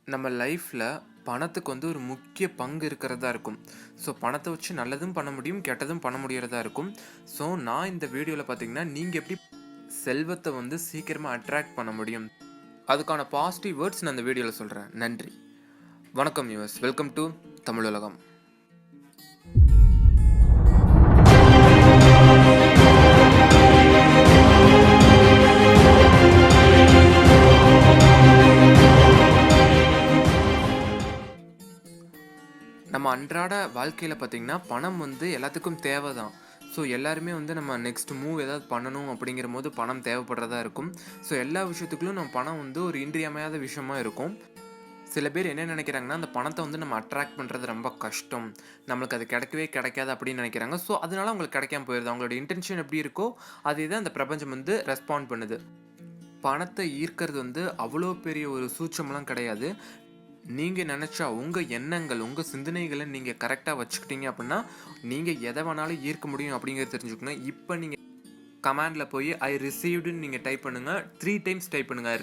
நம்ம லைஃப்பில் பணத்துக்கு ஒரு முக்கிய பங்கு இருக்கிறதா இருக்கும். ஸோ பணத்தை வச்சு நல்லதும் பண்ண முடியும், கெட்டதும் பண்ண முடியறதா இருக்கும். ஸோ நான் இந்த வீடியோவில் பார்த்தீங்கன்னா நீங்கள் எப்படி செல்வத்தை சீக்கிரமாக அட்ராக்ட் பண்ண முடியும், அதுக்கான பாசிட்டிவ் வேர்ட்ஸ் நான் இந்த வீடியோவில் சொல்கிறேன். நன்றி. வணக்கம் யூஎஸ், வெல்கம் டு தமிழ் உலகம். நம்ம அன்றாட வாழ்க்கையில் பார்த்திங்கன்னா பணம் எல்லாத்துக்கும் தேவை தான். ஸோ எல்லாருமே நம்ம நெக்ஸ்ட் மூவ் ஏதாவது பண்ணணும் அப்படிங்கிற போது பணம் தேவைப்படுறதா இருக்கும். ஸோ எல்லா விஷயத்துக்குள்ளும் நம்ம பணம் ஒரு இன்றியமையாத விஷயமா இருக்கும். சில பேர் என்ன நினைக்கிறாங்கன்னா, அந்த பணத்தை நம்ம அட்ராக்ட் பண்ணுறது ரொம்ப கஷ்டம், நம்மளுக்கு அது கிடைக்கவே கிடைக்காது அப்படின்னு நினைக்கிறாங்க. ஸோ அதனால அவங்களுக்கு கிடைக்காம போயிடுது. அவங்களோட இன்டென்ஷன் எப்படி இருக்கோ அதே தான் அந்த பிரபஞ்சம் ரெஸ்பாண்ட் பண்ணுது. பணத்தை ஈர்க்கிறது அவ்வளோ பெரிய ஒரு சூட்சமெல்லாம் கிடையாது. நீங்கள் நினச்சா உங்கள் எண்ணங்கள், உங்கள் சிந்தனைகளை நீங்கள் கரெக்டாக வச்சுக்கிட்டீங்க அப்படின்னா நீங்கள் எதை வேணாலும் ஈர்க்க முடியும் அப்படிங்கிறது தெரிஞ்சுக்கணும். இப்போ நீங்கள் கமாண்டில் போய் ஐ ரிசீவ்டுன்னு நீங்கள் டைப் பண்ணுங்கள். 3 டைம்ஸ் டைப் பண்ணுங்கள்,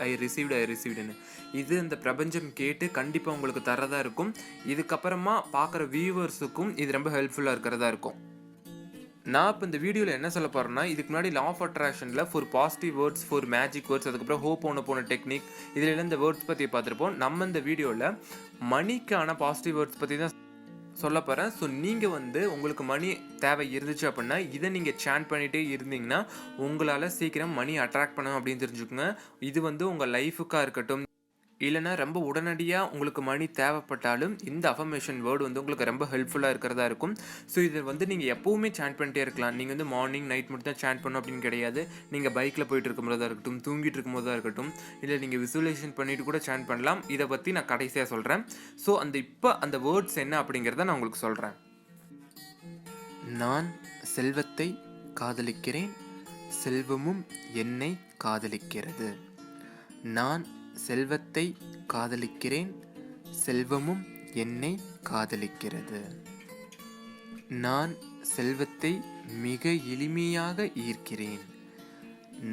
ஐ ரிசீவ்டுன்னு. இது இந்த பிரபஞ்சம் கேட்டு கண்டிப்பாக உங்களுக்கு தரதாக இருக்கும். இதுக்கப்புறமா பார்க்குற வியூவர்ஸுக்கும் இது ரொம்ப ஹெல்ப்ஃபுல்லாக இருக்கிறதா இருக்கும். நான் இப்போ இந்த வீடியோவில் என்ன சொல்ல போகிறேன்னா, இதுக்கு முன்னாடி லா ஆஃப் அட்ராக்ஷனில் for positive words, for magic words, அதுக்கப்புறம் ஹோப் போன டெக்னிக், இதில் இந்த வேர்ட்ஸ் பற்றி பார்த்துருப்போம். நம்ம இந்த வீடியோவில் மணிக்கான பாசிட்டிவ் வேர்ட்ஸ் பற்றி தான் சொல்ல போகிறேன். ஸோ நீங்கள் உங்களுக்கு மணி தேவை இருந்துச்சு அப்படின்னா இதை நீங்கள் சாண்ட் பண்ணிகிட்டே இருந்தீங்கன்னா உங்களால் சீக்கிரம் மணி அட்ராக்ட் பண்ணணும் அப்படின்னு தெரிஞ்சுக்கோங்க. இது உங்கள் லைஃபுக்காக இருக்கட்டும், இல்லைனா ரொம்ப உடனடியாக உங்களுக்கு மணி தேவைப்பட்டாலும் இந்த அஃபர்மேஷன் வேர்டு உங்களுக்கு ரொம்ப ஹெல்ப்ஃபுல்லாக இருக்கிறதா இருக்கும். ஸோ இதை நீங்கள் எப்போவுமே சாண்ட் பண்ணிட்டே இருக்கலாம். நீங்கள் மார்னிங் நைட் மட்டும் தான் சாண்ட் பண்ணணும் அப்படின்னு கிடையாது. நீங்கள் பைக்கில் போயிட்டு இருக்கும்போதாக இருக்கட்டும், தூங்கிட்டு இருக்கும்போதாக இருக்கட்டும், இல்லை நீங்கள் விசுவலைசேஷன் பண்ணிட்டு கூட சாண்ட் பண்ணலாம். இதை பற்றி நான் கடைசியாக சொல்கிறேன். ஸோ இப்போ அந்த வேர்ட்ஸ் என்ன அப்படிங்கிறத நான் உங்களுக்கு சொல்கிறேன். நான் செல்வத்தை காதலிக்கிறேன், செல்வமும் என்னை காதலிக்கிறது. நான் செல்வத்தை காதலிக்கிறேன், செல்வமும் என்னை காதலிக்கிறது. நான் செல்வத்தை மிக எளிமையாக ஈர்க்கிறேன்.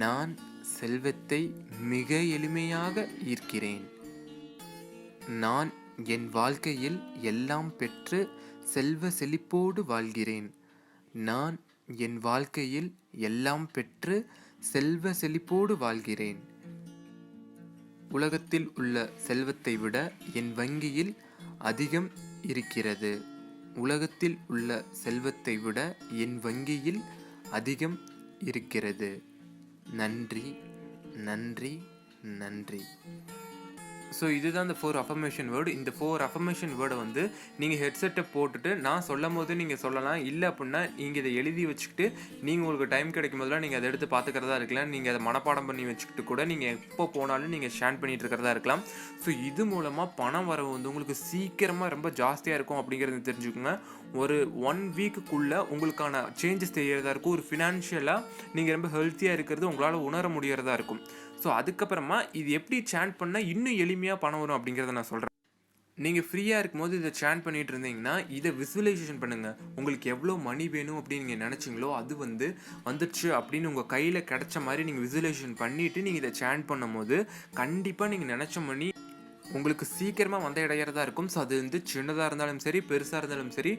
நான் செல்வத்தை மிக எளிமையாக ஈர்க்கிறேன். நான் என் வாழ்க்கையில் எல்லாம் பெற்று செல்வ செழிப்போடு வாழ்கிறேன். நான் என் வாழ்க்கையில் எல்லாம் பெற்று செல்வ செழிப்போடு வாழ்கிறேன். உலகத்தில் உள்ள செல்வத்தை விட என் வங்கியில் அதிகம் இருக்கிறது. உலகத்தில் உள்ள செல்வத்தை விட என் வங்கியில் அதிகம் இருக்கிறது. நன்றி, நன்றி, நன்றி. ஸோ இதுதான் இந்த 4 அஃபர்மேஷன் வேர்டு. இந்த 4 அஃபர்மேஷன் வேர்டை நீங்கள் ஹெட்செட்டை போட்டுட்டு நான் சொல்லும் போது நீங்கள் சொல்லலாம். இல்லை அப்படின்னா நீங்கள் இதை எழுதி வச்சுக்கிட்டு நீங்கள் உங்களுக்கு டைம் கிடைக்கும் போதெல்லாம் நீங்கள் அதை எடுத்து பார்த்துக்கிறதா இருக்கலாம். நீங்கள் அதை மனப்பாடம் பண்ணி வச்சுக்கிட்டு கூட நீங்கள் எப்போ போனாலும் நீங்கள் ஷேர் பண்ணிட்டு இருக்கிறதா இருக்கலாம். ஸோ இது மூலமாக பணம் வரவு உங்களுக்கு சீக்கிரமாக ரொம்ப ஜாஸ்தியாக இருக்கும் அப்படிங்கிறத தெரிஞ்சுக்கோங்க. ஒரு 1 வீக்குக்குள்ளே உங்களுக்கான சேஞ்சஸ் தெரியறதா இருக்கும். ஒரு ஃபினான்ஷியலாக நீங்கள் ரொம்ப ஹெல்த்தியாக இருக்கிறது உங்களால் உணர முடியறதா இருக்கும். ஸோ அதுக்கப்புறமா இது எப்படி சாண்ட் பண்ணால் இன்னும் எளிமையாக பணம் வரும் அப்படிங்கிறத நான் சொல்கிறேன். நீங்கள் ஃப்ரீயாக இருக்கும்போது இதை சாண்ட் பண்ணிகிட்டு இருந்தீங்கன்னா இதை விசுவலைசேஷன் பண்ணுங்கள். உங்களுக்கு எவ்வளோ மணி வேணும் அப்படின்னு நீங்கள் நினச்சிங்களோ அது வந்துடுச்சு அப்படின்னு உங்கள் கையில் கிடைச்ச மாதிரி நீங்கள் விசுவலைசேஷன் பண்ணிவிட்டு நீங்கள் இதை சாண்ட் பண்ணும் போது கண்டிப்பாக நீங்கள் நினச்ச மணி உங்களுக்கு சீக்கிரமாக இடையிறதா இருக்கும். ஸோ அது சின்னதாக இருந்தாலும் சரி, பெருசாக இருந்தாலும் சரி,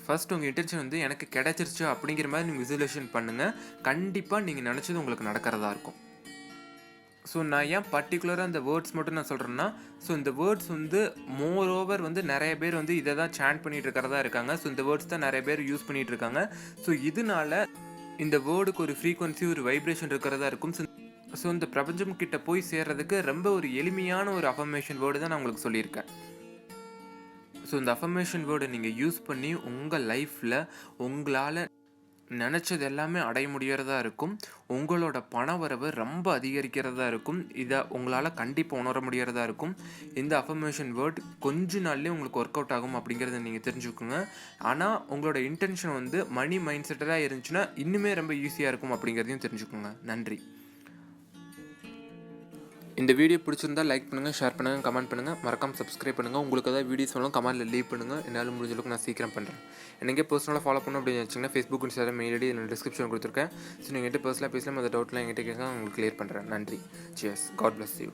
ஃபர்ஸ்ட் உங்கள் இன்டென்ஷன் எனக்கு கிடைச்சிருச்சு அப்படிங்கிற மாதிரி நீங்கள் விசுவலைசேஷன் பண்ணுங்கள். கண்டிப்பாக நீங்கள் நினச்சது உங்களுக்கு நடக்கிறதா இருக்கும். ஸோ நான் ஏன் பர்டிகுலராக இந்த வேர்ட்ஸ் மட்டும் நான் சொல்கிறேன்னா, ஸோ இந்த வேர்ட்ஸ் மோர் ஓவர் நிறைய பேர் இதை தான் சாண்ட் பண்ணிகிட்டு இருக்கிறதா இருக்காங்க. ஸோ இந்த வேர்ட்ஸ் தான் நிறைய பேர் யூஸ் பண்ணிகிட்டு இருக்காங்க. ஸோ இதனால இந்த வேர்டுக்கு ஒரு ஃப்ரீக்வன்சி, ஒரு வைப்ரேஷன் இருக்கிறதா இருக்கும். ஸோ இந்த பிரபஞ்சம் கிட்ட போய் சேர்றதுக்கு ரொம்ப ஒரு எளிமையான ஒரு அஃபர்மேஷன் வேர்டு தான் நான் உங்களுக்கு சொல்லியிருக்கேன். ஸோ இந்த அஃபர்மேஷன் வேர்டை நீங்கள் யூஸ் பண்ணி உங்கள் லைஃப்பில் உங்களால் நினச்சது எல்லாமே அடைய முடியறதா இருக்கும். உங்களோட பண வரவு ரொம்ப அதிகரிக்கிறதா இருக்கும். இதை உங்களால் கண்டிப்பாக உணர முடியறதா இருக்கும். இந்த அஃபர்மேஷன் வேர்ட் கொஞ்ச நாள்லேயே உங்களுக்கு ஒர்க் அவுட் ஆகும் அப்படிங்கிறத நீங்கள் தெரிஞ்சுக்கோங்க. ஆனால் உங்களோட இன்டென்ஷன் மணி மைண்ட் செட்டடாக இருந்துச்சுன்னா இன்னுமே ரொம்ப ஈஸியாக இருக்கும் அப்படிங்கிறதையும் தெரிஞ்சுக்கோங்க. நன்றி. இந்த வீடியோ பிடிச்சிருந்தால் லைக் பண்ணுங்கள், ஷேர் பண்ணுங்கள், கமெண்ட் பண்ணுங்கள், மறக்காமல் சப்ஸ்கிரைப் பண்ணுங்கள். உங்களுக்கு ஏதாவது வீடியோஸ் வேணும் கமெண்ட்டில் லீவ் பண்ணுங்கள். என்னால் முடிஞ்ச அளவுக்கு நான் சீக்கிரம் பண்ணுறேன். எனக்கு பர்சனலாக ஃபாலோ பண்ணணும் அப்படின்னு வச்சிங்கன்னா ஃபேஸ்புக், இன்ஸ்டாகிராம், மெயில் ஐடி நான் டிஸ்கிரிப்ஷன் கொடுத்துருக்கேன். ஸோ நீங்கள் என்கிட்ட பர்சனலாக பேசலாம், அந்த டவுட்லாம் என்கிட்ட கேட்க உங்களுக்கு கிளியர் பண்ணுறேன். நன்றி. சியர்ஸ். God bless you.